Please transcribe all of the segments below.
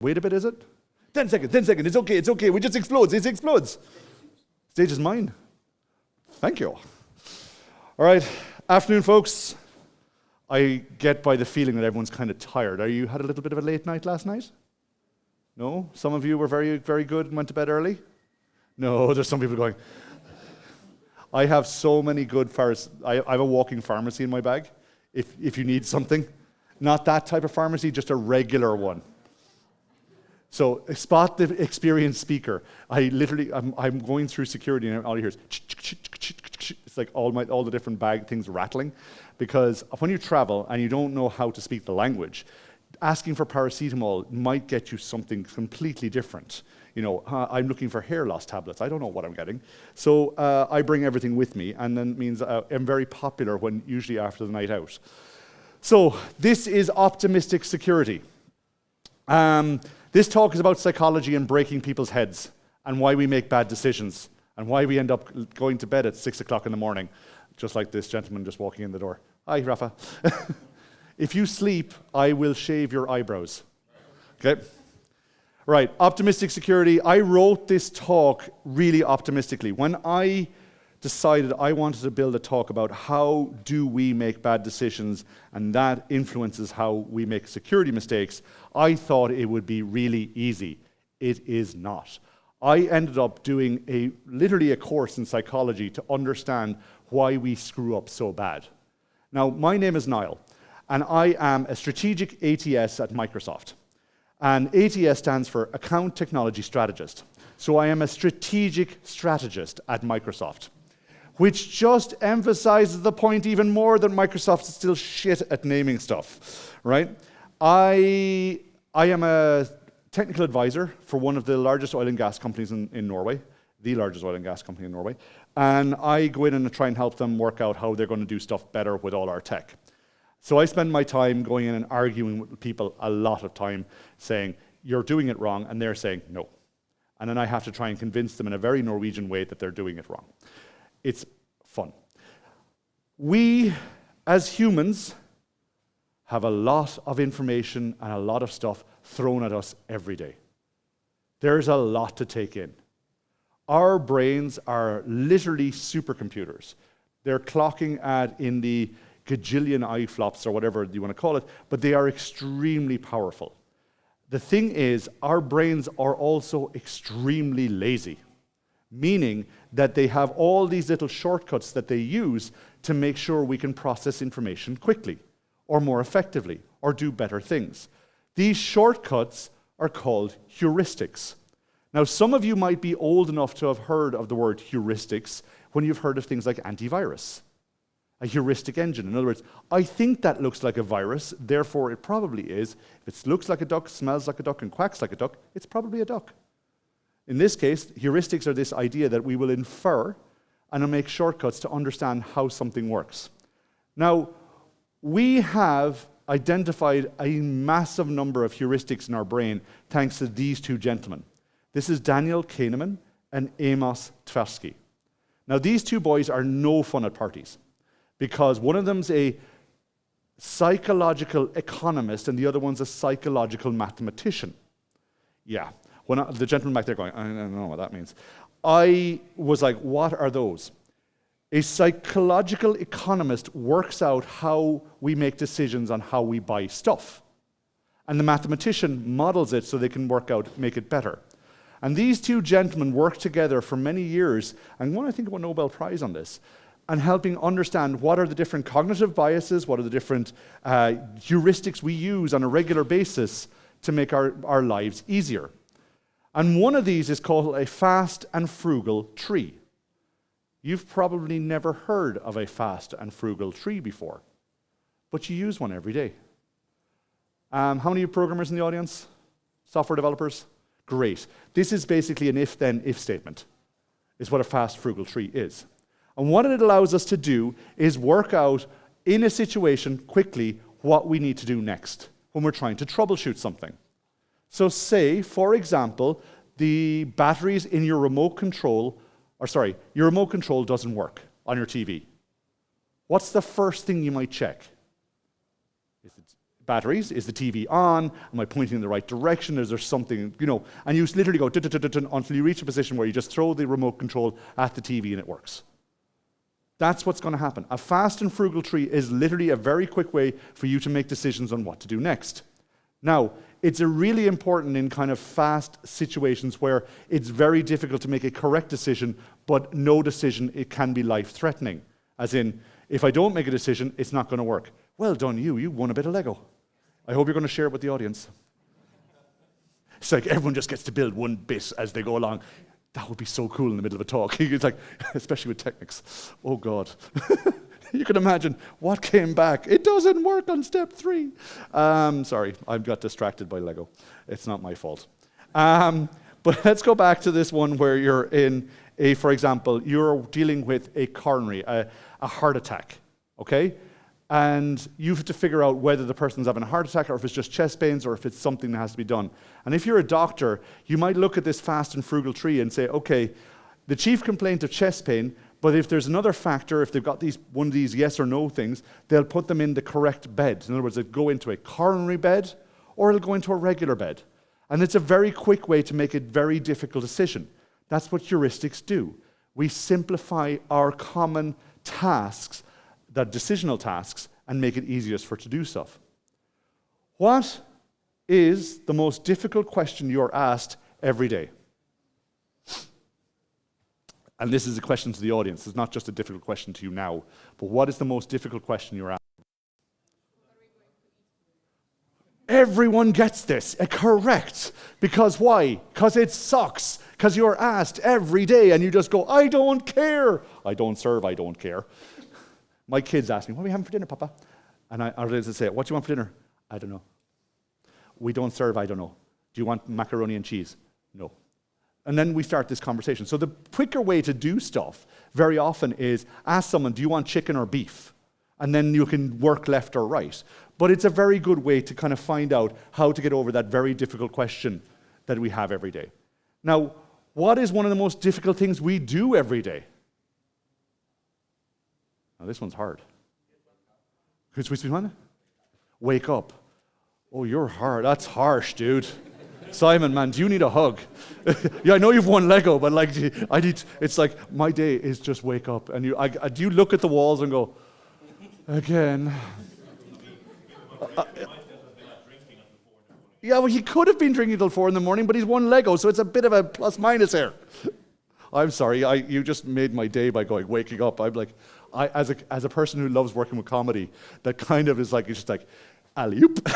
Wait a bit, is it? 10 seconds, 10 seconds, it's okay, it just explodes, it explodes. Stage is mine. Thank you. All right, afternoon, folks. I get by the feeling that everyone's kind of tired. You had a little bit of a late night last night? No? Some of you were very, very good and went to bed early? No, there's some people going. I have so many good I have a walking pharmacy in my bag, if you need something. Not that type of pharmacy, just a regular one. So spot the experienced speaker. I'm going through security and all you hear is it's like all the different bag things rattling, because when you travel and you don't know how to speak the language, asking for paracetamol might get you something completely different. You know, I'm looking for hair loss tablets. I don't know what I'm getting. So I bring everything with me, and then it means I'm very popular usually after the night out. So this is optimistic security. This talk is about psychology and breaking people's heads and why we make bad decisions and why we end up going to bed at 6 o'clock in the morning, just like this gentleman just walking in the door. Hi, Rafa. If you sleep, I will shave your eyebrows. Okay? Right, optimistic security. I wrote this talk really optimistically. When I decided I wanted to build a talk about how do we make bad decisions and that influences how we make security mistakes, I thought it would be really easy. It is not. I ended up doing literally a course in psychology to understand why we screw up so bad. Now, my name is Niall, and I am a strategic ATS at Microsoft. And ATS stands for Account Technology Strategist. So I am a strategic strategist at Microsoft, which just emphasizes the point even more that Microsoft is still shit at naming stuff, right? I am a technical advisor for one of the largest oil and gas companies in Norway, the largest oil and gas company in Norway, and I go in and try and help them work out how they're going to do stuff better with all our tech. So I spend my time going in and arguing with people a lot of time, saying, you're doing it wrong, and they're saying no. And then I have to try and convince them in a very Norwegian way that they're doing it wrong. It's fun. We, as humans, have a lot of information and a lot of stuff thrown at us every day. There's a lot to take in. Our brains are literally supercomputers. They're clocking at in the gajillion iflops or whatever you want to call it, but they are extremely powerful. The thing is, our brains are also extremely lazy, meaning that they have all these little shortcuts that they use to make sure we can process information quickly or more effectively or do better things. These shortcuts are called heuristics. Now, some of you might be old enough to have heard of the word heuristics when you've heard of things like antivirus, a heuristic engine. In other words, I think that looks like a virus, therefore it probably is. If it looks like a duck, smells like a duck, and quacks like a duck, it's probably a duck. In this case, heuristics are this idea that we will infer and make shortcuts to understand how something works. Now, we have identified a massive number of heuristics in our brain thanks to these two gentlemen. This is Daniel Kahneman and Amos Tversky. Now, these two boys are no fun at parties because one of them's a psychological economist and the other one's a psychological mathematician. Yeah. When the gentleman back there going, I don't know what that means. I was like, what are those? A psychological economist works out how we make decisions on how we buy stuff. And the mathematician models it so they can make it better. And these two gentlemen worked together for many years and won, I think, a Nobel Prize on this, and helping understand what are the different cognitive biases, what are the different heuristics we use on a regular basis to make our lives easier. And one of these is called a fast and frugal tree. You've probably never heard of a fast and frugal tree before, but you use one every day. How many of you programmers in the audience? Software developers? Great. This is basically an if-then-if statement, is what a fast frugal tree is. And what it allows us to do is work out in a situation quickly what we need to do next when we're trying to troubleshoot something. So say, for example, the batteries in your remote control, your remote control doesn't work on your TV. What's the first thing you might check? batteries? Is the TV on? Am I pointing in the right direction? Is there something, and you literally go until you reach a position where you just throw the remote control at the TV and it works. That's what's going to happen. A fast and frugal tree is literally a very quick way for you to make decisions on what to do next. Now, it's really important in kind of fast situations where it's very difficult to make a correct decision, but no decision, it can be life-threatening. As in, if I don't make a decision, it's not going to work. Well done, you won a bit of Lego. I hope you're going to share it with the audience. It's like everyone just gets to build one bit as they go along. That would be so cool in the middle of a talk. It's like, especially with technics. Oh, God. You can imagine what came back. It doesn't work on step 3. Sorry, I got distracted by Lego. It's not my fault. But let's go back to this one where you're in for example, you're dealing with a coronary, a heart attack, okay? And you have to figure out whether the person's having a heart attack or if it's just chest pains or if it's something that has to be done. And if you're a doctor, you might look at this fast and frugal tree and say, okay, the chief complaint of chest pain, but if there's another factor, if they've got one of these yes or no things, they'll put them in the correct bed. In other words, it'll go into a coronary bed or it'll go into a regular bed. And it's a very quick way to make a very difficult decision. That's what heuristics do. We simplify our common tasks, the decisional tasks, and make it easiest for to do stuff. What is the most difficult question you're asked every day? And this is a question to the audience. It's not just a difficult question to you now, but what is the most difficult question you're asked? Everyone gets this, correct. Because why? Because it sucks. Because you're asked every day and you just go, I don't care. I don't serve, I don't care. My kids ask me, what are we having for dinner, Papa? And I say, what do you want for dinner? I don't know. We don't serve, I don't know. Do you want macaroni and cheese? No. And then we start this conversation. So the quicker way to do stuff very often is ask someone, do you want chicken or beef? And then you can work left or right. But it's a very good way to kind of find out how to get over that very difficult question that we have every day. Now, what is one of the most difficult things we do every day? Now, this one's hard. Which one? Wake up. Oh, you're hard. That's harsh, dude. Simon, man, do you need a hug? Yeah, I know you've won Lego, but like, it's like my day is just wake up. And do you look at the walls and go, again? Yeah, well, he could have been drinking till 4 in the morning, but he's won Lego, so it's a bit of a plus-minus here. I'm sorry, you just made my day by waking up. I'm like, as a person who loves working with comedy, that kind of is like, it's just like, alley-oop.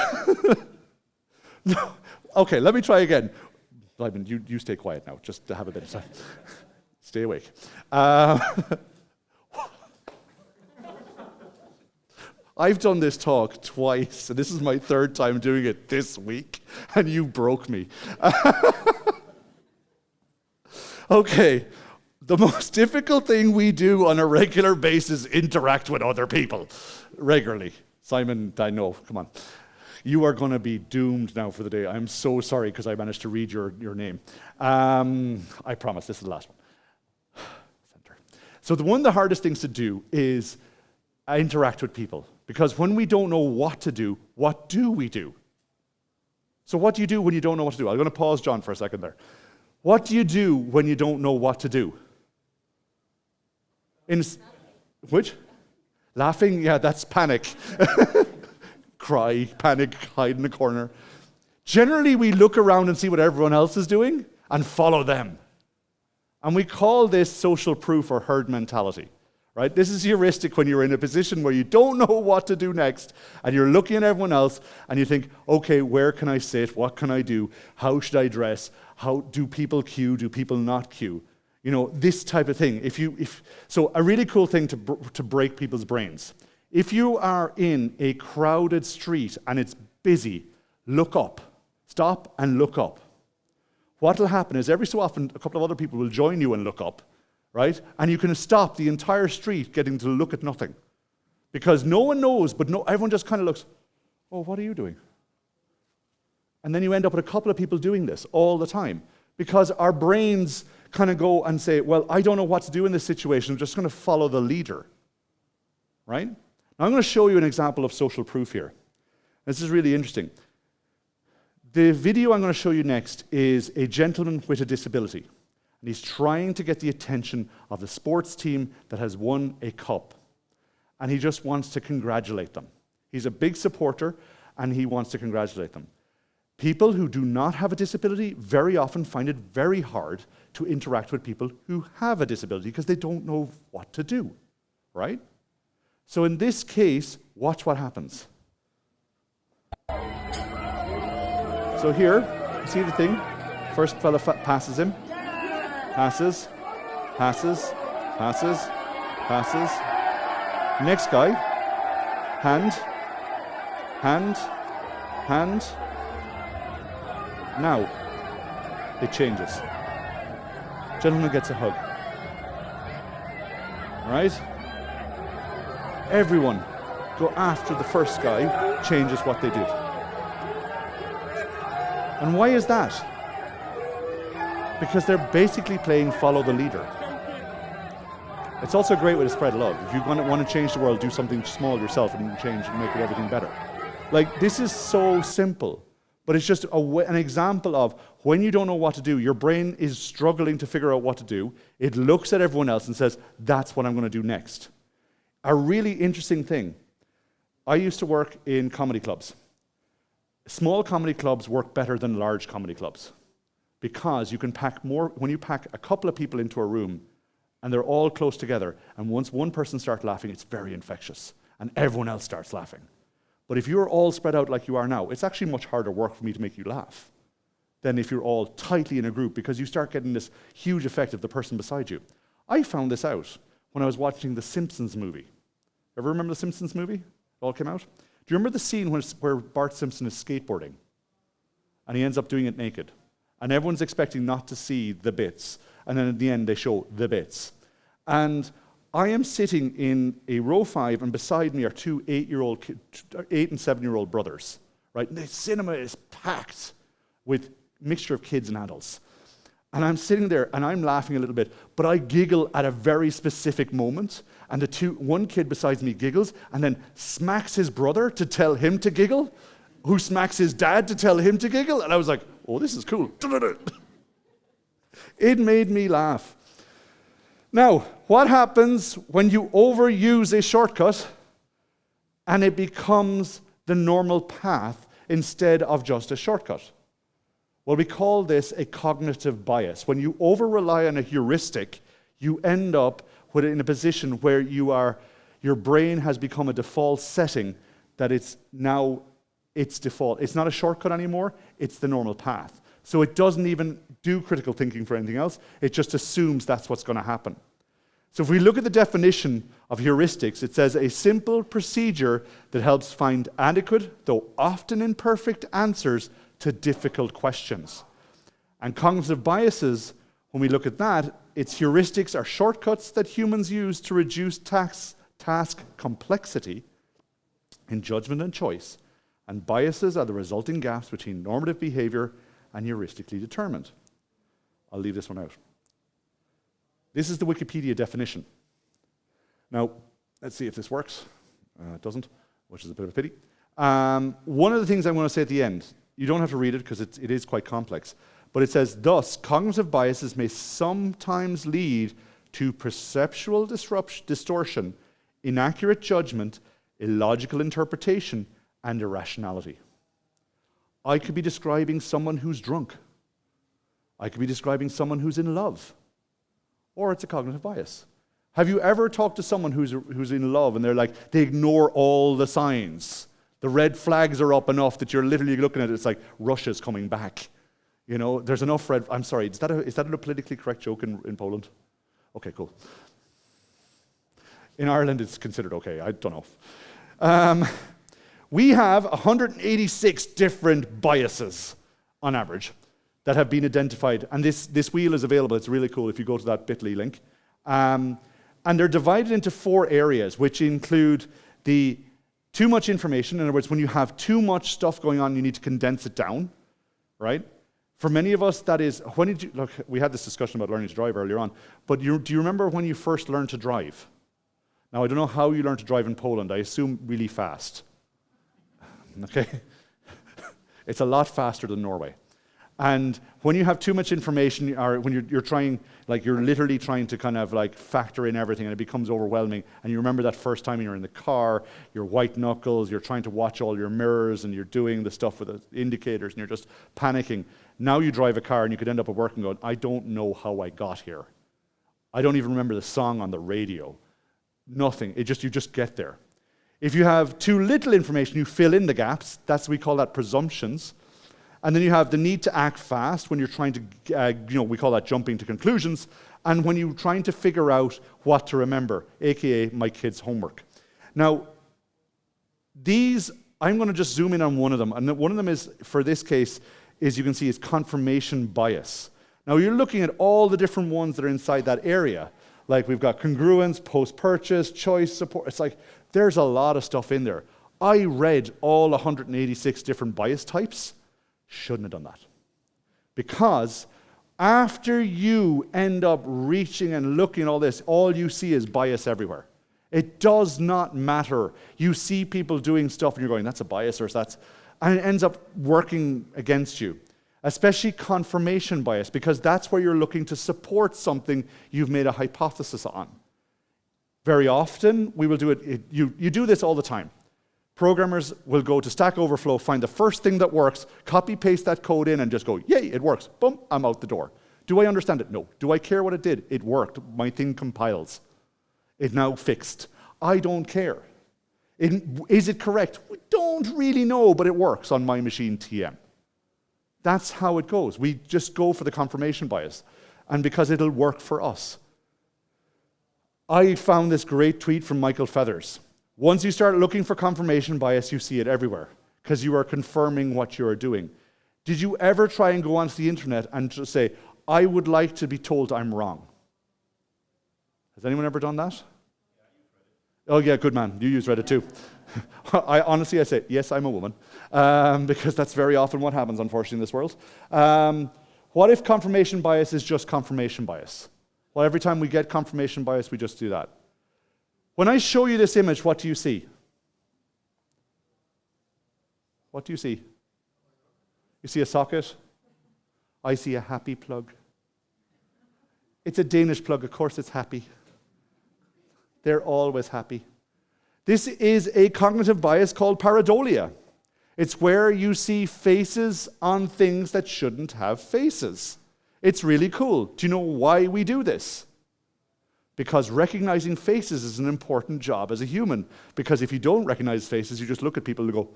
No. Okay, let me try again. Simon, you stay quiet now, just to have a bit of time. Stay awake. I've done this talk twice, and this is my 3rd time doing it this week, and you broke me. Okay, the most difficult thing we do on a regular basis is interact with other people regularly. Simon, I know, come on. You are going to be doomed now for the day. I'm so sorry because I managed to read your name. I promise, this is the last one. Center. So one of the hardest things to do is interact with people. Because when we don't know what to do, what do we do? So what do you do when you don't know what to do? I'm going to pause John for a second there. What do you do when you don't know what to do? Which? Laughing? Yeah, that's panic. Cry, panic, hide in the corner. Generally, we look around and see what everyone else is doing and follow them. And we call this social proof or herd mentality. Right? This is heuristic when you're in a position where you don't know what to do next and you're looking at everyone else and you think, okay, where can I sit? What can I do? How should I dress? How do people queue? Do people not queue? You know, this type of thing. So a really cool thing to break people's brains. If you are in a crowded street and it's busy, look up. Stop and look up. What will happen is every so often a couple of other people will join you and look up. Right? And you can stop the entire street getting to look at nothing. Because no one knows, but everyone just kind of looks, oh, what are you doing? And then you end up with a couple of people doing this all the time. Because our brains kind of go and say, well, I don't know what to do in this situation, I'm just going to follow the leader. Right? Now I'm going to show you an example of social proof here. This is really interesting. The video I'm going to show you next is a gentleman with a disability. And he's trying to get the attention of the sports team that has won a cup. And he just wants to congratulate them. He's a big supporter, and he wants to congratulate them. People who do not have a disability very often find it very hard to interact with people who have a disability because they don't know what to do, right? So in this case, watch what happens. So here, you see the thing? First fella passes him. Passes. Passes. Passes. Passes. Next guy. Hand. Hand. Hand. Now, it changes. Gentleman gets a hug. All right? Everyone go after the first guy, changes what they did. And why is that? Because they're basically playing follow the leader. It's also a great way to spread love. If you want to change the world, do something small yourself and change and make everything better. Like, this is so simple, but it's just an example of when you don't know what to do, your brain is struggling to figure out what to do. It looks at everyone else and says, that's what I'm going to do next. A really interesting thing. I used to work in comedy clubs. Small comedy clubs work better than large comedy clubs because you can pack more. When you pack a couple of people into a room and they're all close together, and once one person starts laughing, it's very infectious and everyone else starts laughing. But if you're all spread out like you are now, it's actually much harder work for me to make you laugh than if you're all tightly in a group, because you start getting this huge effect of the person beside you. I found this out when I was watching the Simpsons movie. Ever remember the Simpsons movie? It all came out? Do you remember the scene where Bart Simpson is skateboarding and he ends up doing it naked? And everyone's expecting not to see the bits. And then at the end, they show the bits. And I am sitting in a row 5, and beside me are two 8 and 7-year-old brothers. Right? And the cinema is packed with mixture of kids and adults. And I'm sitting there, and I'm laughing a little bit, but I giggle at a very specific moment. And one kid beside me giggles, and then smacks his brother to tell him to giggle, who smacks his dad to tell him to giggle. And I was like, oh, this is cool. It made me laugh. Now, what happens when you overuse a shortcut and it becomes the normal path instead of just a shortcut? Well, we call this a cognitive bias. When you over-rely on a heuristic, you end up in a position where your brain has become a default setting that it's now its default. It's not a shortcut anymore, it's the normal path. So it doesn't even do critical thinking for anything else, it just assumes that's what's going to happen. So if we look at the definition of heuristics, it says a simple procedure that helps find adequate, though often imperfect, answers to difficult questions. And cognitive biases, when we look at that, its heuristics are shortcuts that humans use to reduce task complexity in judgment and choice, and biases are the resulting gaps between normative behavior and heuristically determined. I'll leave this one out. This is the Wikipedia definition. Now, let's see if this works. It doesn't, which is a bit of a pity. One of the things I'm going to say at the end, you don't have to read it because it is quite complex, but it says, thus, cognitive biases may sometimes lead to perceptual distortion, inaccurate judgment, illogical interpretation, and irrationality. I could be describing someone who's drunk. I could be describing someone who's in love. Or it's a cognitive bias. Have you ever talked to someone who's in love and they ignore all the signs? The red flags are up enough that you're literally looking at it, it's like Russia's coming back. You know, there's enough red. I'm sorry, is that a politically correct joke in Poland? Okay, cool. In Ireland, it's considered okay. I don't know. We have 186 different biases on average that have been identified. And this wheel is available. It's really cool if you go to that bit.ly link. And they're divided into 4 areas, which include the too much information. In other words, when you have too much stuff going on, you need to condense it down, right? For many of us, that is, look, we had this discussion about learning to drive earlier on, but do you remember when you first learned to drive? Now, I don't know how you learned to drive in Poland. I assume really fast. okay? It's a lot faster than Norway. And when you have too much information, or when you're trying, like you're literally trying to kind of like factor in everything and it becomes overwhelming, and you remember that first time you're in the car, you're white knuckles, you're trying to watch all your mirrors and you're doing the stuff with the indicators and you're just panicking. Now you drive a car and you could end up at work and going, I don't know how I got here. I don't even remember the song on the radio. Nothing, you just get there. If you have too little information, you fill in the gaps. We call that presumptions. And then you have the need to act fast when you're trying to, we call that jumping to conclusions, and when you're trying to figure out what to remember, aka my kids' homework. Now, I'm going to just zoom in on one of them, and one of them is, for this case, is you can see is confirmation bias. Now, you're looking at all the different ones that are inside that area. Like we've got congruence, post-purchase, choice support. It's like there's a lot of stuff in there. I read all 186 different bias types. Shouldn't have done that. Because after you end up reaching and looking at all this, all you see is bias everywhere. It does not matter. You see people doing stuff and you're going, that's a bias, or that's, and it ends up working against you. Especially confirmation bias, because that's where you're looking to support something you've made a hypothesis on. Very often, we will do it, you do this all the time. Programmers will go to Stack Overflow, find the first thing that works, copy paste that code in and just go, yay, it works. Boom, I'm out the door. Do I understand it? No. Do I care what it did? It worked. My thing compiles. It now fixed. I don't care. Is it correct? We don't really know, but it works on my machine TM. That's how it goes. We just go for the confirmation bias, and because it'll work for us. I found this great tweet from Michael Feathers. Once you start looking for confirmation bias, you see it everywhere, because you are confirming what you are doing. Did you ever try and go onto the internet and just say, I would like to be told I'm wrong? Has anyone ever done that? Oh yeah, good man. You use Reddit too. I say, yes, I'm a woman, because that's very often what happens, unfortunately, in this world. What if confirmation bias is just confirmation bias? Well, every time we get confirmation bias, we just do that. When I show you this image, what do you see? What do you see? You see a socket? I see a happy plug. It's a Danish plug, of course it's happy. They're always happy. This is a cognitive bias called pareidolia. It's where you see faces on things that shouldn't have faces. It's really cool. Do you know why we do this? Because recognizing faces is an important job as a human. Because if you don't recognize faces, you just look at people and go,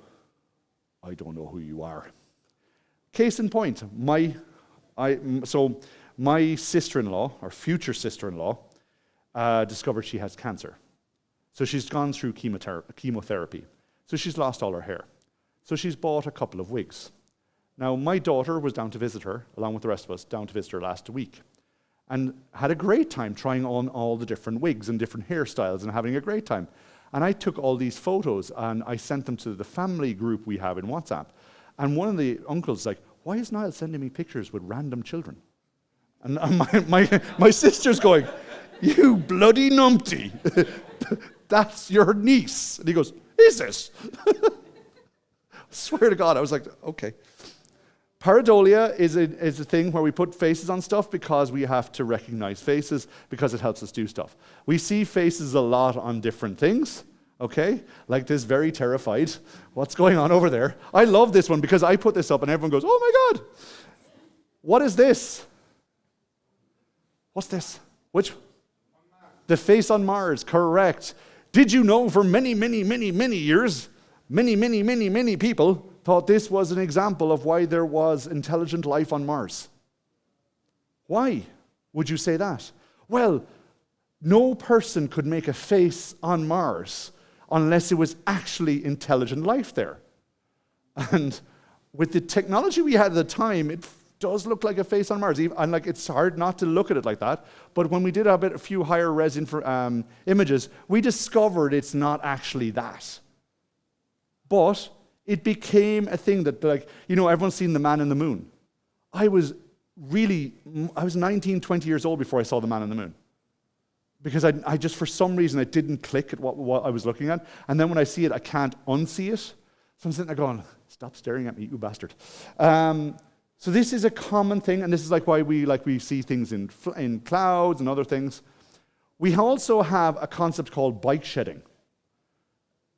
I don't know who you are. Case in point, my sister-in-law, or future sister-in-law, discovered she has cancer. So she's gone through chemotherapy. So she's lost all her hair. So she's bought a couple of wigs. Now, my daughter was down to visit her, along with the rest of us, down to visit her last week, and had a great time trying on all the different wigs and different hairstyles and having a great time. And I took all these photos and I sent them to the family group we have in WhatsApp. And one of the uncles was like, why is Niall sending me pictures with random children? And my sister's going, you bloody numpty. That's your niece. And he goes, is this? I swear to God, I was like, okay. Pareidolia is a thing where we put faces on stuff because we have to recognize faces, because it helps us do stuff. We see faces a lot on different things, okay? Like this very terrified, what's going on over there? I love this one because I put this up and everyone goes, oh my God. What is this? What's this? Which? The face on Mars, correct. Did you know for many, many, many, many years, many people thought this was an example of why there was intelligent life on Mars? Why would you say that? Well, no person could make a face on Mars unless it was actually intelligent life there. And with the technology we had at the time, it does look like a face on Mars. And like, it's hard not to look at it like that. But when we did have a few higher res images, we discovered it's not actually that. But it became a thing that, like, everyone's seen The Man in the Moon. I was 19, 20 years old before I saw The Man in the Moon. Because I just, for some reason, it didn't click at what I was looking at. And then when I see it, I can't unsee it. So I'm sitting there going, stop staring at me, you bastard. So this is a common thing, and this is like why we see things in clouds and other things. We also have a concept called bike shedding,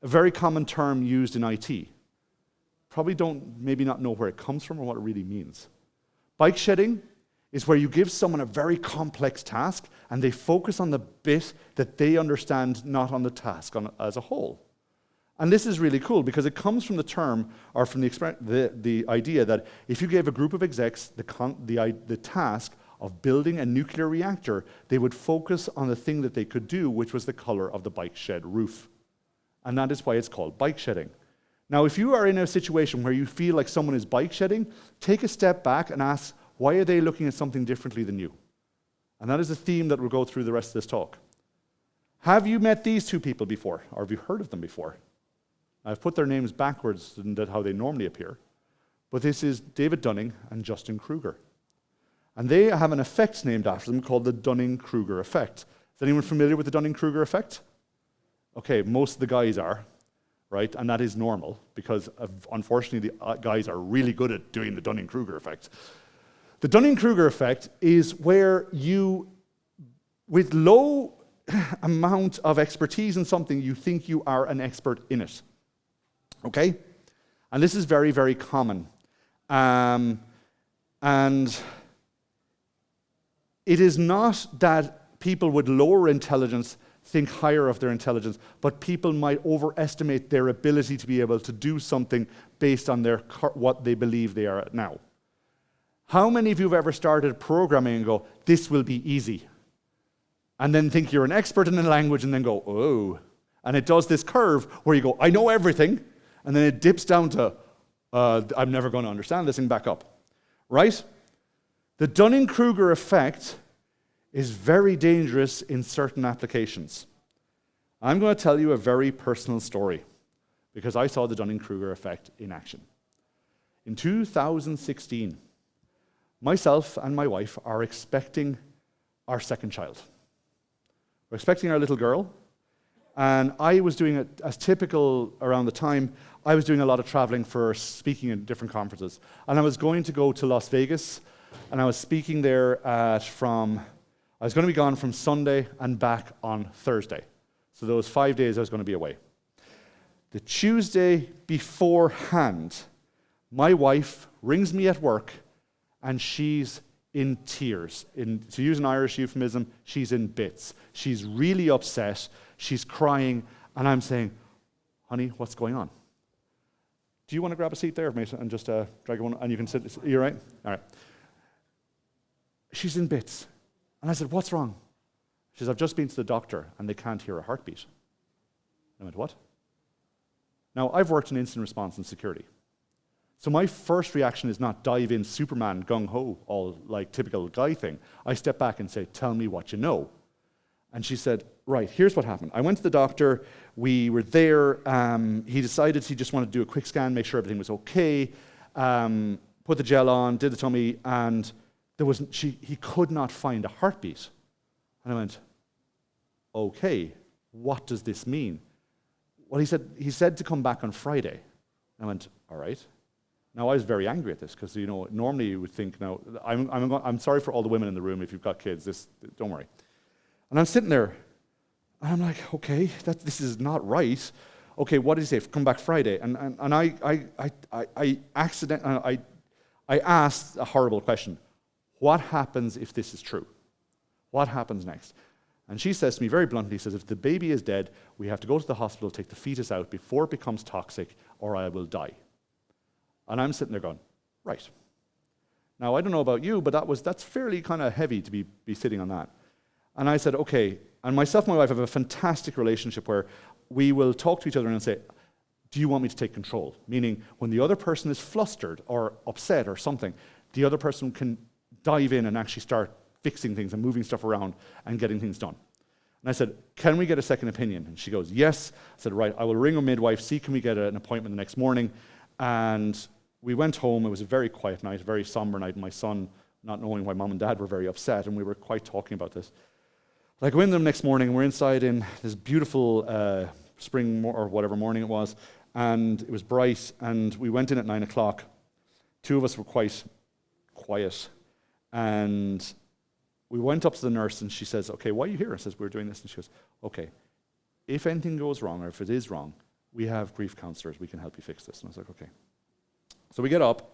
a very common term used in IT. Probably maybe not know where it comes from or what it really means. Bike shedding is where you give someone a very complex task and they focus on the bit that they understand, not on the task as a whole. And this is really cool because it comes from the term, or from the idea that if you gave a group of execs the task of building a nuclear reactor, they would focus on the thing that they could do, which was the color of the bike shed roof. And that is why it's called bike shedding. Now, if you are in a situation where you feel like someone is bike shedding, take a step back and ask, why are they looking at something differently than you? And that is a theme that will go through the rest of this talk. Have you met these two people before, or have you heard of them before? I've put their names backwards than how they normally appear, but this is David Dunning and Justin Kruger. And they have an effect named after them called the Dunning-Kruger effect. Is anyone familiar with the Dunning-Kruger effect? Okay, most of the guys are, right? And that is normal, because unfortunately the guys are really good at doing the Dunning-Kruger effect. The Dunning-Kruger effect is where you, with low amount of expertise in something, you think you are an expert in it. Okay? And this is very, very common. And it is not that people with lower intelligence think higher of their intelligence, but people might overestimate their ability to be able to do something based on what they believe they are at now. How many of you have ever started programming and go, this will be easy? And then think you're an expert in a language and then go, oh. And it does this curve where you go, I know everything. And then it dips down to, I'm never going to understand this, and back up. Right? The Dunning-Kruger effect is very dangerous in certain applications. I'm going to tell you a very personal story because I saw the Dunning-Kruger effect in action. In 2016, myself and my wife are expecting our second child. We're expecting our little girl, and I was doing it as typical around the time. I was doing a lot of traveling for speaking at different conferences, and I was going to go to Las Vegas, and I was speaking there I was going to be gone from Sunday and back on Thursday. So those 5 days I was going to be away. The Tuesday beforehand, my wife rings me at work, and she's in tears. To use an Irish euphemism, she's in bits. She's really upset. She's crying, and I'm saying, honey, what's going on? Do you want to grab a seat there, mate, and just drag one, and you can sit? Are you right? All right. She's in bits. And I said, what's wrong? She says, I've just been to the doctor, and they can't hear a heartbeat. I went, what? Now, I've worked in incident response and security. So my first reaction is not dive in Superman, gung-ho, all like typical guy thing. I step back and say, tell me what you know. And she said, right, here's what happened. I went to the doctor. We were there. He decided he just wanted to do a quick scan, make sure everything was okay, put the gel on, did the tummy, and he could not find a heartbeat. And I went, okay, what does this mean? Well, he said to come back on Friday. And I went, all right. Now, I was very angry at this because, normally you would think, now, I'm sorry for all the women in the room if you've got kids, don't worry. And I'm sitting there, and I'm like, okay, this is not right. Okay, what did he say? Come back Friday. And I asked a horrible question. What happens if this is true? What happens next? And she says to me very bluntly, says, if the baby is dead, we have to go to the hospital, take the fetus out before it becomes toxic, or I will die. And I'm sitting there going, right. Now, I don't know about you, but that's fairly kind of heavy to be sitting on that. And I said, okay. And myself and my wife have a fantastic relationship where we will talk to each other and say, do you want me to take control? Meaning, when the other person is flustered or upset or something, the other person can dive in and actually start fixing things and moving stuff around and getting things done. And I said, can we get a second opinion? And she goes, yes. I said, right, I will ring a midwife, see can we get an appointment the next morning. And we went home. It was a very quiet night, a very somber night. And my son, not knowing why mom and dad were very upset, and we were quite talking about this. But I go in the next morning, and we're inside in this beautiful spring or whatever morning it was, and it was bright, and we went in at 9 o'clock. Two of us were quite quiet, and we went up to the nurse, and she says, okay, why are you here? I says, we're doing this. And she goes, okay, if anything goes wrong, or if it is wrong, we have grief counselors. We can help you fix this. And I was like, okay. So we get up,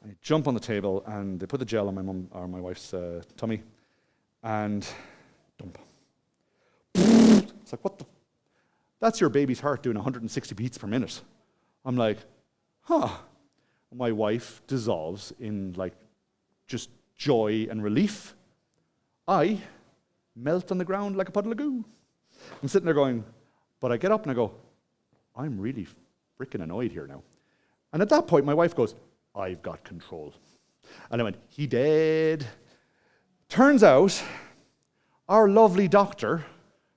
and I jump on the table, and they put the gel on my mum or my wife's tummy, and dump. It's like, what the? That's your baby's heart doing 160 beats per minute. I'm like, huh. My wife dissolves in like just joy and relief. I melt on the ground like a puddle of goo. I'm sitting there going, but I get up and I go, I'm really freaking annoyed here now. And at that point, my wife goes, I've got control. And I went, he did. Turns out, our lovely doctor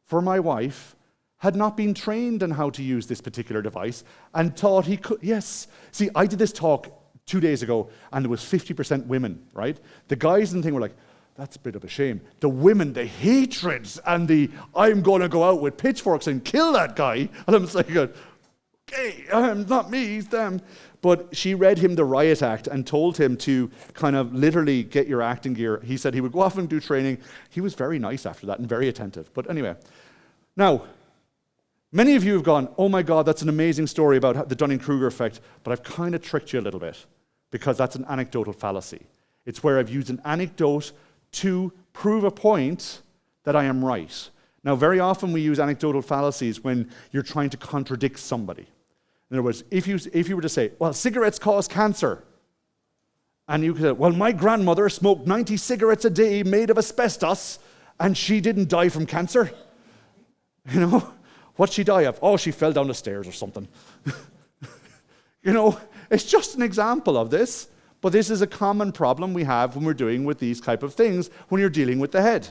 for my wife had not been trained on how to use this particular device and thought he could. Yes. See, I did this talk 2 days ago, and there was 50% women, right? The guys and the thing were like, that's a bit of a shame. The women, the hatreds, and the I'm going to go out with pitchforks and kill that guy. And I'm just like, okay, not me, it's them. But she read him the riot act and told him to kind of literally get your acting gear. He said he would go off and do training. He was very nice after that and very attentive. But anyway, now, many of you have gone, oh my God, that's an amazing story about the Dunning-Kruger effect, but I've kind of tricked you a little bit because that's an anecdotal fallacy. It's where I've used an anecdote to prove a point that I am right. Now, very often we use anecdotal fallacies when you're trying to contradict somebody. In other words, if you were to say, well, cigarettes cause cancer, and you could say, well, my grandmother smoked 90 cigarettes a day made of asbestos, and she didn't die from cancer. You know, what'd she die of? Oh, she fell down the stairs or something. You know, it's just an example of this, but this is a common problem we have when we're doing with these type of things when you're dealing with the head.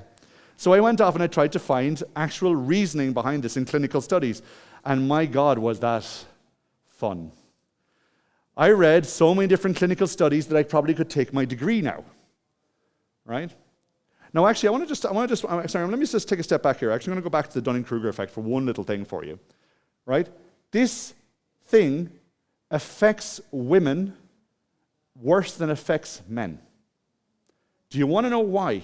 So I went off and I tried to find actual reasoning behind this in clinical studies, and my God, was that fun. I read so many different clinical studies that I probably could take my degree now, right? Now, actually, let me just take a step back here. Actually, I'm going to go back to the Dunning-Kruger effect for one little thing for you, right? This thing affects women worse than affects men. Do you want to know why?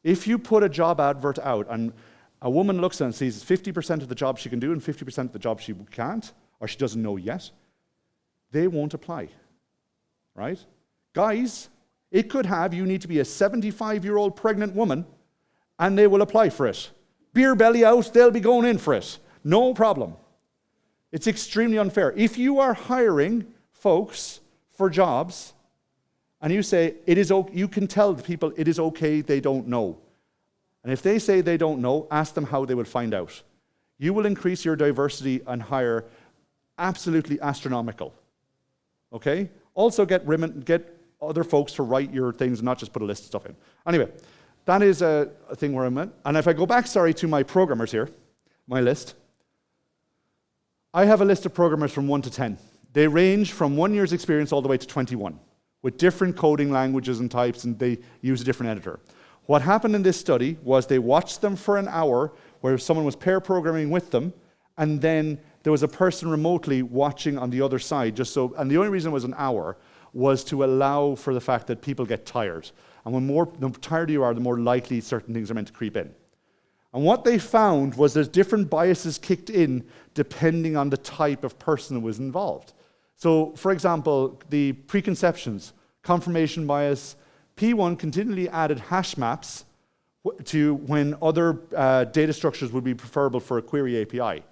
If you put a job advert out and a woman looks and sees 50% of the job she can do and 50% of the job she can't, or she doesn't know yet, they won't apply, right? Guys, it could have you need to be a 75-year-old pregnant woman, and they will apply for it. Beer belly out, they'll be going in for it. No problem. It's extremely unfair. If you are hiring folks for jobs, and you say, you can tell the people it is okay they don't know. And if they say they don't know, ask them how they would find out. You will increase your diversity and hire absolutely astronomical. Okay? Also get other folks to write your things and not just put a list of stuff in. Anyway, that is a thing where I'm at. And if I go back, to my programmers here, my list, I have a list of programmers from 1 to 10. They range from 1 year's experience all the way to 21, with different coding languages and types, and they use a different editor. What happened in this study was they watched them for an hour where someone was pair programming with them, and then there was a person remotely watching on the other side, and the only reason it was an hour was to allow for the fact that people get tired. And the tired you are, the more likely certain things are meant to creep in. And what they found was there's different biases kicked in depending on the type of person who was involved. So, for example, the preconceptions, confirmation bias, P1 continually added hash maps to when other data structures would be preferable for a query API.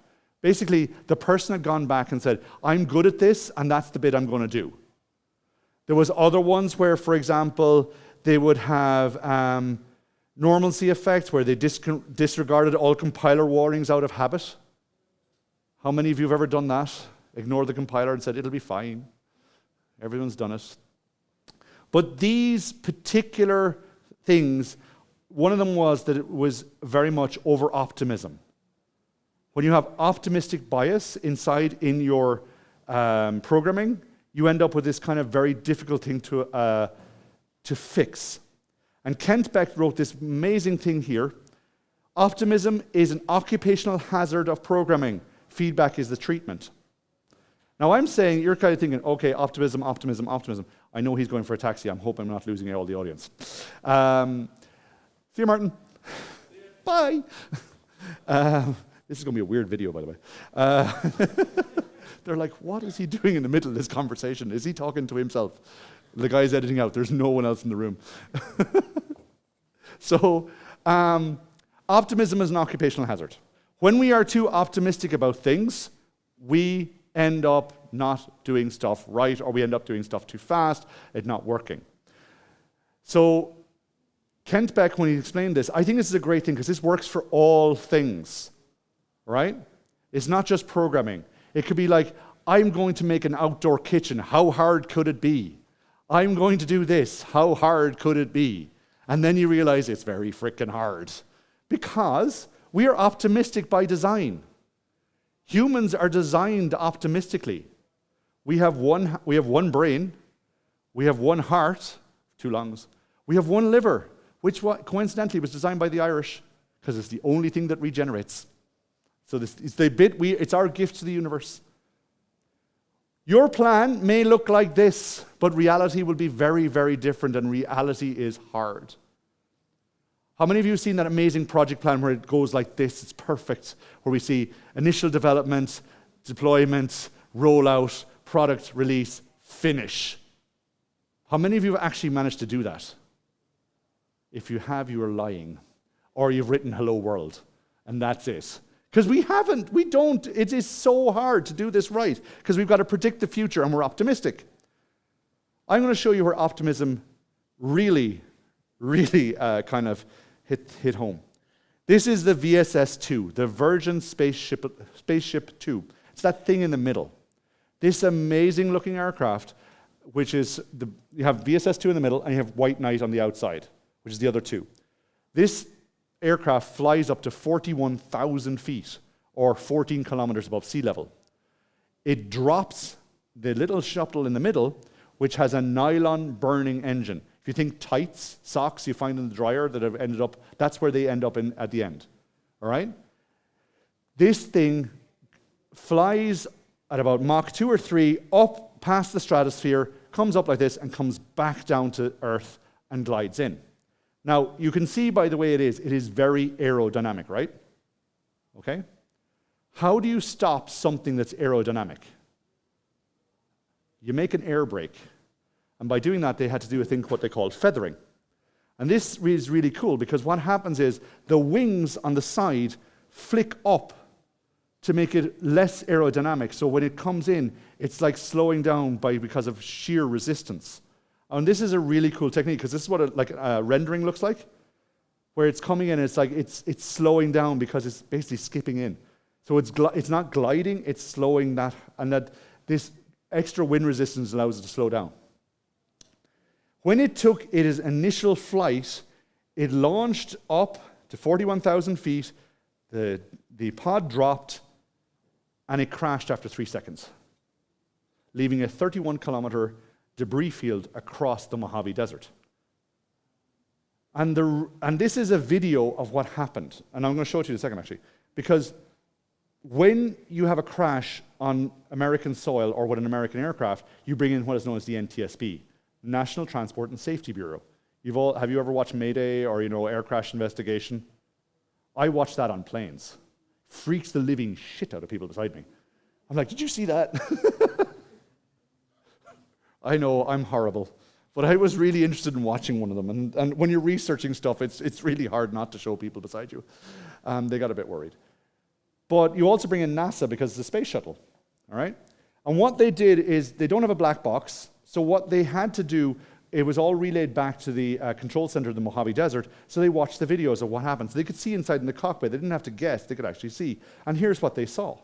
Basically, the person had gone back and said, I'm good at this, and that's the bit I'm going to do. There was other ones where, for example, they would have normalcy effects where they disregarded all compiler warnings out of habit. How many of you have ever done that? Ignored the compiler and said, it'll be fine. Everyone's done it. But these particular things, one of them was that it was very much over-optimism. When you have optimistic bias in your programming, you end up with this kind of very difficult thing to fix. And Kent Beck wrote this amazing thing here. Optimism is an occupational hazard of programming. Feedback is the treatment. Now I'm saying, you're kind of thinking, okay, optimism, optimism, optimism. I know he's going for a taxi. I'm hoping I'm not losing all the audience. See you, Martin. Bye. This is going to be a weird video, by the way. They're like, what is he doing in the middle of this conversation? Is he talking to himself? The guy's editing out. There's no one else in the room. So, optimism is an occupational hazard. When we are too optimistic about things, we end up not doing stuff right, or we end up doing stuff too fast, it not working. So, Kent Beck, when he explained this, I think this is a great thing because this works for all things, right? It's not just programming. It could be like, I'm going to make an outdoor kitchen. How hard could it be? I'm going to do this. How hard could it be? And then you realize it's very freaking hard because we are optimistic by design. Humans are designed optimistically. We have one brain, we have one heart, 2 lungs, we have one liver, which coincidentally was designed by the Irish because it's the only thing that regenerates. So it's our gift to the universe. Your plan may look like this, but reality will be very, very different, and reality is hard. How many of you have seen that amazing project plan where it goes like this? It's perfect, where we see initial development, deployment, rollout, product release, finish. How many of you have actually managed to do that? If you have, you are lying. Or you've written hello world, and that's it. Because we don't. It is so hard to do this right, because we've got to predict the future, and we're optimistic. I'm going to show you where optimism really, really kind of hit home. This is the VSS-2, the Virgin Spaceship 2. It's that thing in the middle. This amazing looking aircraft, which is, you have VSS-2 in the middle, and you have White Knight on the outside, which is the other two. This aircraft flies up to 41,000 feet, or 14 kilometers above sea level. It drops the little shuttle in the middle, which has a nylon burning engine. If you think tights, socks you find in the dryer that have ended up, that's where they end up in at the end. All right? This thing flies at about Mach 2 or 3 up past the stratosphere, comes up like this, and comes back down to Earth and glides in. Now, you can see by the way it is very aerodynamic, right? Okay? How do you stop something that's aerodynamic? You make an air brake. And by doing that, they had to do a thing what they call feathering. And this is really cool because what happens is the wings on the side flick up to make it less aerodynamic. So when it comes in, it's like slowing down because of sheer resistance. And this is a really cool technique because this is what a rendering looks like, where it's coming in and it's like it's slowing down because it's basically skipping in. So it's not gliding, it's slowing that, and that this extra wind resistance allows it to slow down. When it took its initial flight, it launched up to 41,000 feet, the pod dropped, and it crashed after 3 seconds, leaving a 31-kilometer debris field across the Mojave Desert. And this is a video of what happened. And I'm going to show it to you in a second, actually. Because when you have a crash on American soil or with an American aircraft, you bring in what is known as the NTSB, National Transport and Safety Bureau. Have you ever watched Mayday or air crash investigation? I watch that on planes. Freaks the living shit out of people beside me. I'm like, did you see that? I know, I'm horrible. But I was really interested in watching one of them. And when you're researching stuff, it's really hard not to show people beside you. They got a bit worried. But you also bring in NASA because it's a space shuttle, all right? And what they did is they don't have a black box. So what they had to do, it was all relayed back to the control center of the Mojave Desert. So they watched the videos of what happened. So they could see inside in the cockpit. They didn't have to guess. They could actually see. And here's what they saw.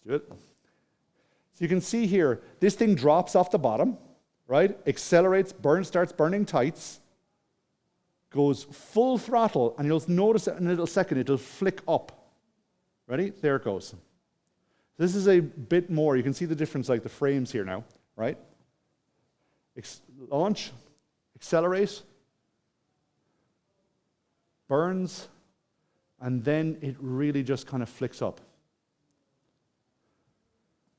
Let's do it. So you can see here, this thing drops off the bottom, right? Accelerates, starts burning tights, goes full throttle, and you'll notice in a little second, it'll flick up. Ready? There it goes. This is a bit more. You can see the difference, like the frames here now, right? Launch, accelerate, burns, and then it really just kind of flicks up.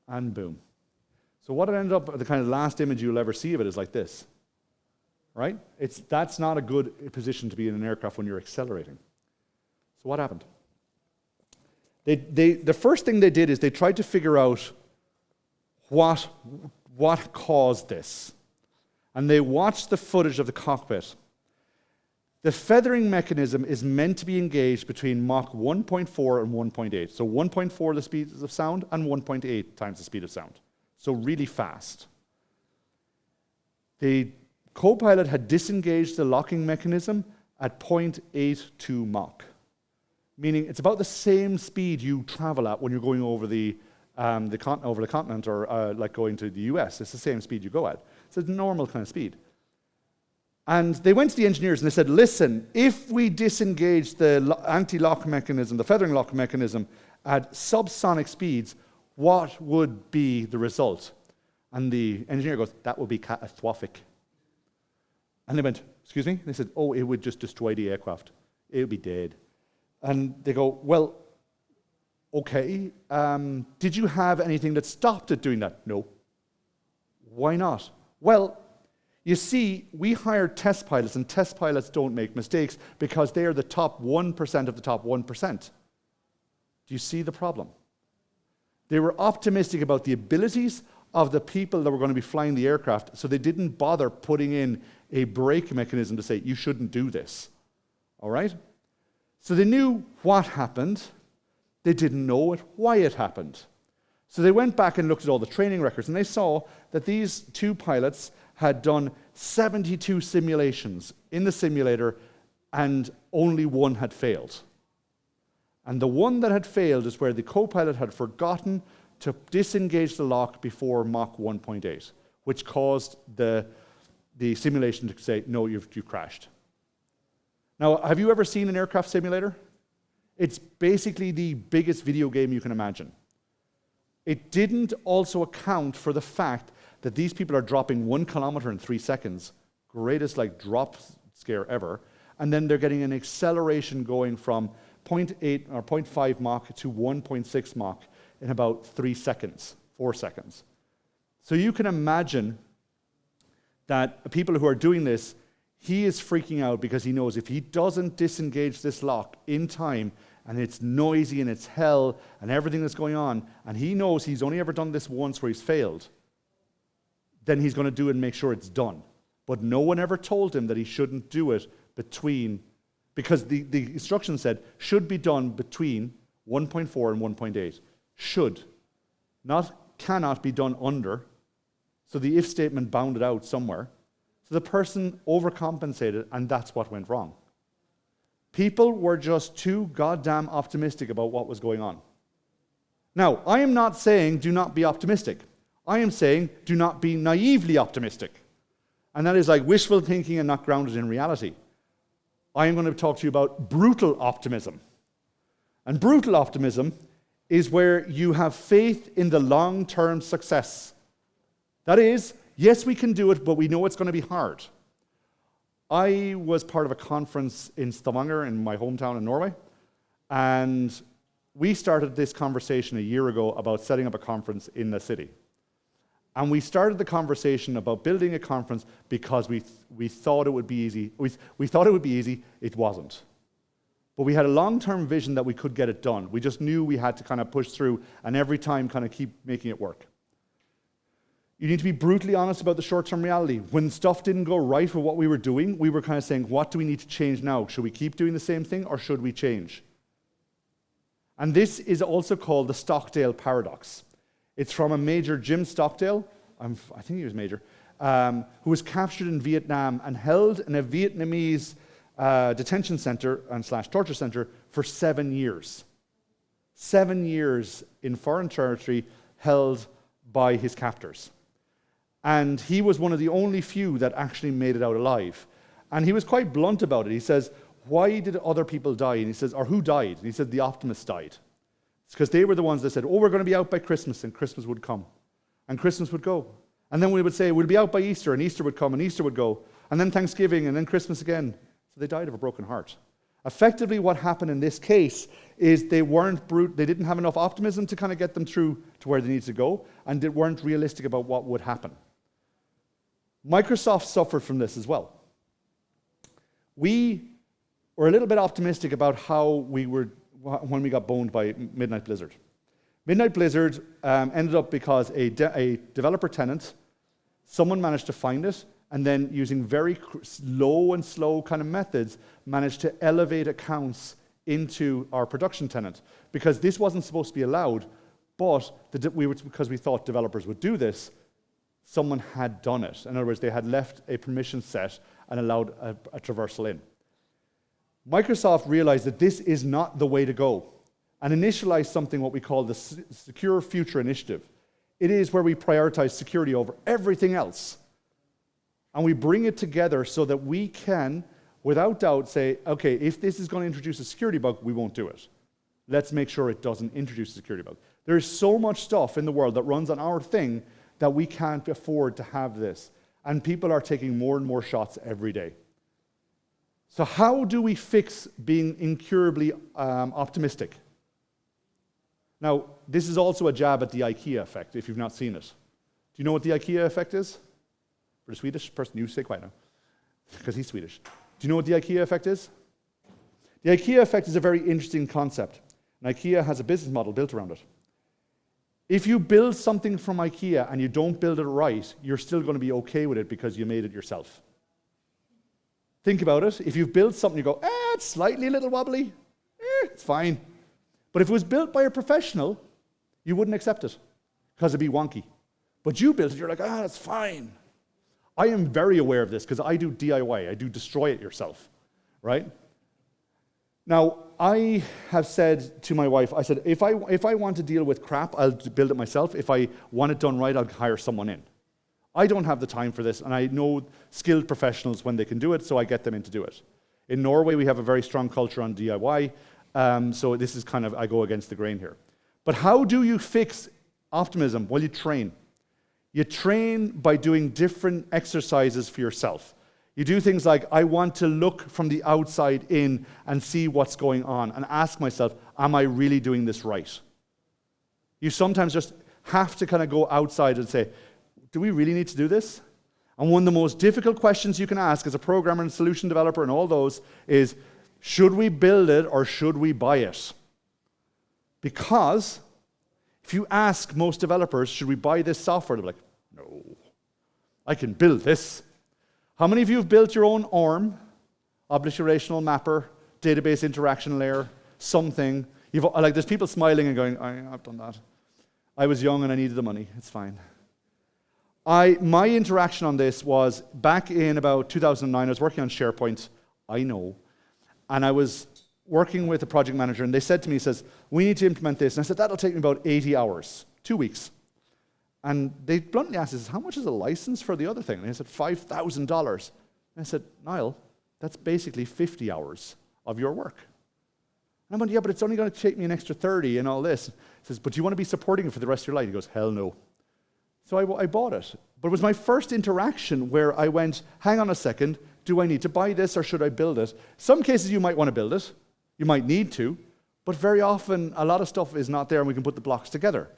and boom. So what it ended up, the kind of last image you'll ever see of it is like this, right? That's not a good position to be in an aircraft when you're accelerating. So what happened? The first thing they did is they tried to figure out what caused this. And they watched the footage of the cockpit. The feathering mechanism is meant to be engaged between Mach 1.4 and 1.8. So 1.4 the speed of sound and 1.8 times the speed of sound. So really fast. The co-pilot had disengaged the locking mechanism at 0.82 Mach, meaning it's about the same speed you travel at when you're going over the continent or like going to the US. It's the same speed you go at. So it's a normal kind of speed. And they went to the engineers and they said, listen, if we disengage the anti-lock mechanism, the feathering lock mechanism, at subsonic speeds, what would be the result? And the engineer goes, that would be catastrophic. And they went, excuse me? They said, oh, it would just destroy the aircraft. It would be dead. And they go, well, okay. Did you have anything that stopped it doing that? No. Why not? Well, you see, we hired test pilots, and test pilots don't make mistakes because they are the top 1% of the top 1%. Do you see the problem? They were optimistic about the abilities of the people that were going to be flying the aircraft, so they didn't bother putting in a brake mechanism to say, you shouldn't do this. All right? So they knew what happened. They didn't know why it happened. So they went back and looked at all the training records, and they saw that these two pilots had done 72 simulations in the simulator, and only one had failed. And the one that had failed is where the co-pilot had forgotten to disengage the lock before Mach 1.8, which caused the simulation to say, no, you've crashed. Now, have you ever seen an aircraft simulator? It's basically the biggest video game you can imagine. It didn't also account for the fact that these people are dropping 1 kilometer in 3 seconds, greatest drop scare ever, and then they're getting an acceleration going from 0.8 or 0.5 Mach to 1.6 Mach in about 3 seconds, 4 seconds. So you can imagine that people who are doing this, he is freaking out because he knows if he doesn't disengage this lock in time, and it's noisy and it's hell and everything that's going on, and he knows he's only ever done this once where he's failed, then he's going to do it and make sure it's done. But no one ever told him that he shouldn't do it because the instructions said should be done between 1.4 and 1.8. Should. Not cannot be done under. So the if statement bounded out somewhere. So the person overcompensated, and that's what went wrong. People were just too goddamn optimistic about what was going on. Now, I am not saying do not be optimistic. I am saying do not be naively optimistic. And that is like wishful thinking and not grounded in reality. I am going to talk to you about brutal optimism. And brutal optimism is where you have faith in the long-term success. That is, yes, we can do it, but we know it's going to be hard. I was part of a conference in Stavanger, in my hometown in Norway, and we started this conversation a year ago about setting up a conference in the city. And we started the conversation about building a conference because we thought it would be easy. We thought it would be easy. It wasn't. But we had a long-term vision that we could get it done. We just knew we had to kind of push through and every time kind of keep making it work. You need to be brutally honest about the short-term reality. When stuff didn't go right with what we were doing, we were kind of saying, what do we need to change now? Should we keep doing the same thing or should we change? And this is also called the Stockdale paradox. It's from a Major Jim Stockdale, I think he was Major, who was captured in Vietnam and held in a Vietnamese detention center and / torture center for 7 years. 7 years in foreign territory held by his captors. And he was one of the only few that actually made it out alive. And he was quite blunt about it. He says, why did other people die? And he says, or who died? And he said, the optimists died. It's because they were the ones that said, oh, we're going to be out by Christmas, and Christmas would come. And Christmas would go. And then we would say, we'll be out by Easter, and Easter would come, and Easter would go. And then Thanksgiving, and then Christmas again. So they died of a broken heart. Effectively, what happened in this case is they didn't have enough optimism to kind of get them through to where they needed to go, and they weren't realistic about what would happen. Microsoft suffered from this as well. We were a little bit optimistic about how we were when we got boned by Midnight Blizzard. Midnight Blizzard ended up because a developer tenant, someone managed to find it, and then using very slow kind of methods, managed to elevate accounts into our production tenant. Because this wasn't supposed to be allowed, but because we thought developers would do this, someone had done it. In other words, they had left a permission set and allowed a traversal in. Microsoft realized that this is not the way to go and initialized something what we call the Secure Future Initiative. It is where we prioritize security over everything else. And we bring it together so that we can, without doubt, say, okay, if this is going to introduce a security bug, we won't do it. Let's make sure it doesn't introduce a security bug. There's so much stuff in the world that runs on our thing that we can't afford to have this. And people are taking more and more shots every day. So how do we fix being incurably optimistic? Now, this is also a jab at the IKEA effect, if you've not seen it. Do you know what the IKEA effect is? For the Swedish person, you stay quiet now, because he's Swedish. Do you know what the IKEA effect is? The IKEA effect is a very interesting concept, and IKEA has a business model built around it. If you build something from IKEA and you don't build it right, you're still going to be okay with it because you made it yourself. Think about it. If you've built something, you go, it's slightly a little wobbly. It's fine. But if it was built by a professional, you wouldn't accept it because it'd be wonky. But you built it, you're like, that's fine. I am very aware of this because I do DIY. I do destroy it yourself, right? Now, I have said to my wife, I said, if I want to deal with crap, I'll build it myself. If I want it done right, I'll hire someone in. I don't have the time for this, and I know skilled professionals when they can do it, so I get them in to do it. In Norway, we have a very strong culture on DIY, so this is kind of, I go against the grain here. But how do you fix optimism? Well, you train. You train by doing different exercises for yourself. You do things like, I want to look from the outside in and see what's going on and ask myself, am I really doing this right? You sometimes just have to kind of go outside and say, do we really need to do this? And one of the most difficult questions you can ask as a programmer and solution developer and all those is, should we build it or should we buy it? Because if you ask most developers, should we buy this software? They're like, no, I can build this. How many of you have built your own ORM, object relational mapper, database interaction layer, something? There's people smiling and going, I've done that. I was young and I needed the money. It's fine. My interaction on this was back in about 2009. I was working on SharePoint, I know, and I was working with a project manager, and they said to me, we need to implement this. And I said, that'll take me about 80 hours, 2 weeks. And they bluntly asked, how much is a license for the other thing? And I said, $5,000. And I said, Niall, that's basically 50 hours of your work. And I went, yeah, but it's only going to take me an extra 30 and all this. He says, but do you want to be supporting it for the rest of your life? He goes, hell no. So I bought it. But it was my first interaction where I went, hang on a second, do I need to buy this or should I build it? Some cases you might want to build it. You might need to. But very often, a lot of stuff is not there and we can put the blocks together.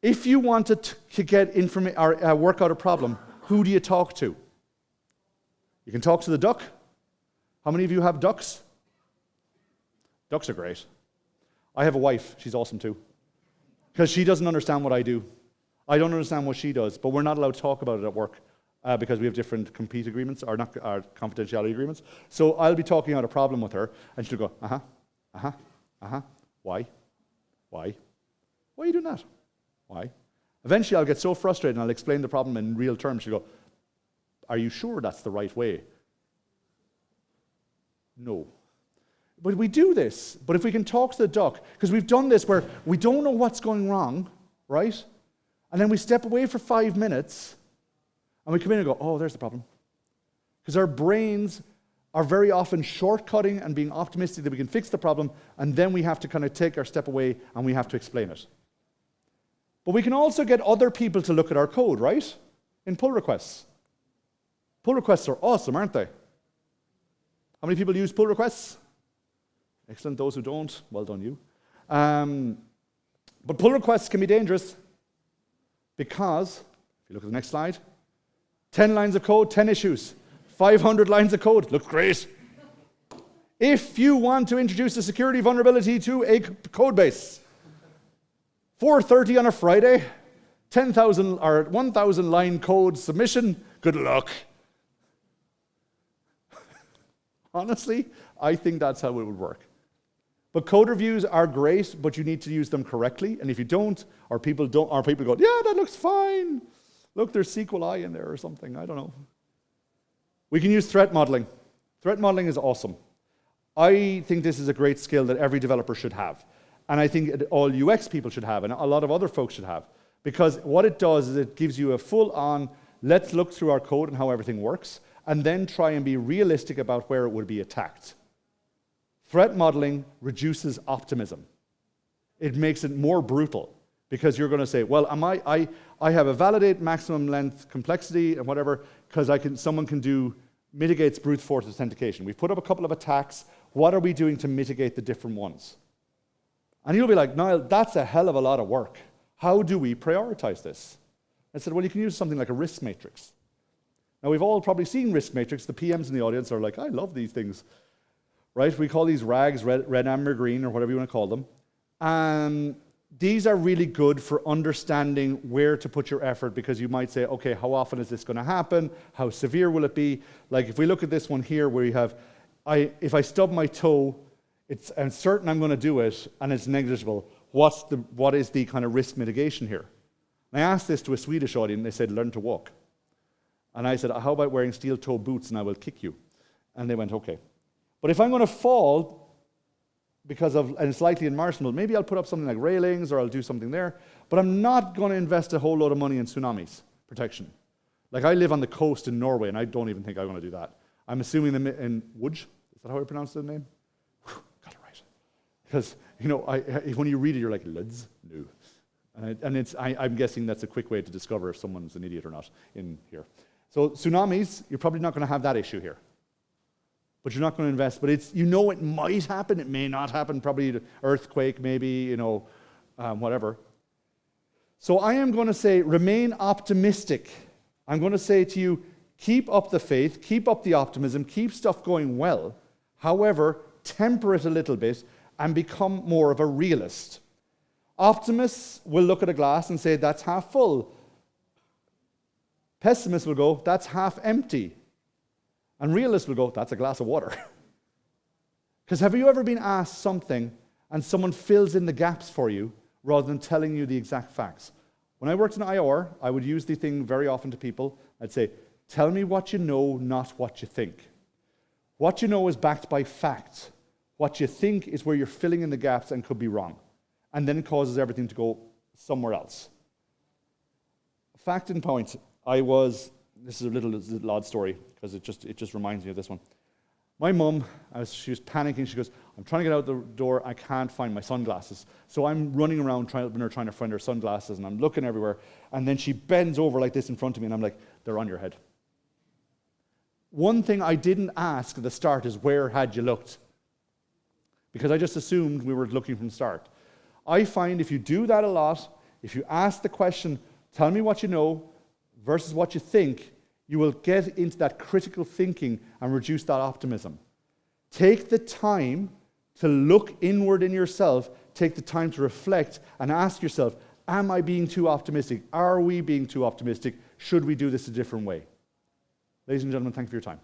If you wanted to get or work out a problem, who do you talk to? You can talk to the duck. How many of you have ducks? Ducks are great. I have a wife. She's awesome too. Because she doesn't understand what I do. I don't understand what she does, but we're not allowed to talk about it at work because we have different compete agreements, or not our confidentiality agreements. So I'll be talking out a problem with her, and she'll go, why? Why are you doing that? Why? Eventually I'll get so frustrated and I'll explain the problem in real terms. She'll go, are you sure that's the right way? No. But we do this. But if we can talk to the duck, because we've done this where we don't know what's going wrong, right? And then we step away for 5 minutes, and we come in and go, oh, there's the problem. Because our brains are very often shortcutting and being optimistic that we can fix the problem, and then we have to kind of take our step away, and we have to explain it. But we can also get other people to look at our code, right? In pull requests. Pull requests are awesome, aren't they? How How many people use pull requests? Excellent. Those who don't, well done you. But pull requests can be dangerous because, if you look at the next slide, 10 lines of code, 10 issues. 500 lines of code. Looks great. If you want to introduce a security vulnerability to a code base, 4:30 on a Friday, 10,000 or 1,000 line code submission, good luck. Honestly, I think that's how it would work. But code reviews are great, but you need to use them correctly. And if you don't, or people go, yeah, that looks fine. Look, there's SQLi in there or something. I don't know. We can use threat modeling. Threat modeling is awesome. I think this is a great skill that every developer should have. And I think all UX people should have, and a lot of other folks should have. Because what it does is it gives you a full-on, let's look through our code and how everything works, and then try and be realistic about where it would be attacked. Threat modeling reduces optimism. It makes it more brutal because you're going to say, well, I have a validate maximum length complexity and whatever because someone can mitigates brute force authentication. We've put up a couple of attacks. What are we doing to mitigate the different ones? And you'll be like, Niall, that's a hell of a lot of work. How do we prioritize this? I said, well, you can use something like a risk matrix. Now, we've all probably seen risk matrix. The PMs in the audience are like, I love these things. Right? We call these RAGs, red, amber, green, or whatever you want to call them. These are really good for understanding where to put your effort because you might say, okay, how often is this going to happen? How severe will it be? Like if we look at this one here where you have, if I stub my toe, I'm certain I'm going to do it and it's negligible. What is the kind of risk mitigation here? And I asked this to a Swedish audience and they said, learn to walk. And I said, how about wearing steel toe boots and I will kick you? And they went, okay. But if I'm going to fall and it's likely in Marshall, maybe I'll put up something like railings or I'll do something there, but I'm not going to invest a whole load of money in tsunamis protection. Like I live on the coast in Norway and I don't even think I want to do that. I'm assuming in Łódź, is that how I pronounce the name? Whew, got it right. Because, when you read it, you're like, Ludz? No. I'm guessing that's a quick way to discover if someone's an idiot or not in here. So tsunamis, you're probably not going to have that issue here. But you're not going to invest. But it might happen. It may not happen. Probably an earthquake, maybe, whatever. So I am going to say, remain optimistic. I'm going to say to you, keep up the faith, keep up the optimism, keep stuff going well. However, temper it a little bit and become more of a realist. Optimists will look at a glass and say, that's half full. Pessimists will go, that's half empty. And realists will go, that's a glass of water. Because have you ever been asked something and someone fills in the gaps for you rather than telling you the exact facts? When I worked in IR, I would use the thing very often to people. I'd say, tell me what you know, not what you think. What you know is backed by fact. What you think is where you're filling in the gaps and could be wrong. And then it causes everything to go somewhere else. Fact and point. This is a little odd story, because it just reminds me of this one. My mum, she was panicking. She goes, I'm trying to get out the door. I can't find my sunglasses. So I'm running around trying to find her sunglasses, and I'm looking everywhere. And then she bends over like this in front of me, and I'm like, they're on your head. One thing I didn't ask at the start is, where had you looked? Because I just assumed we were looking from the start. I find if you do that a lot, if you ask the question, tell me what you know, versus what you think, you will get into that critical thinking and reduce that optimism. Take the time to look inward in yourself, take the time to reflect and ask yourself, am I being too optimistic? Are we being too optimistic? Should we do this a different way? Ladies and gentlemen, thank you for your time.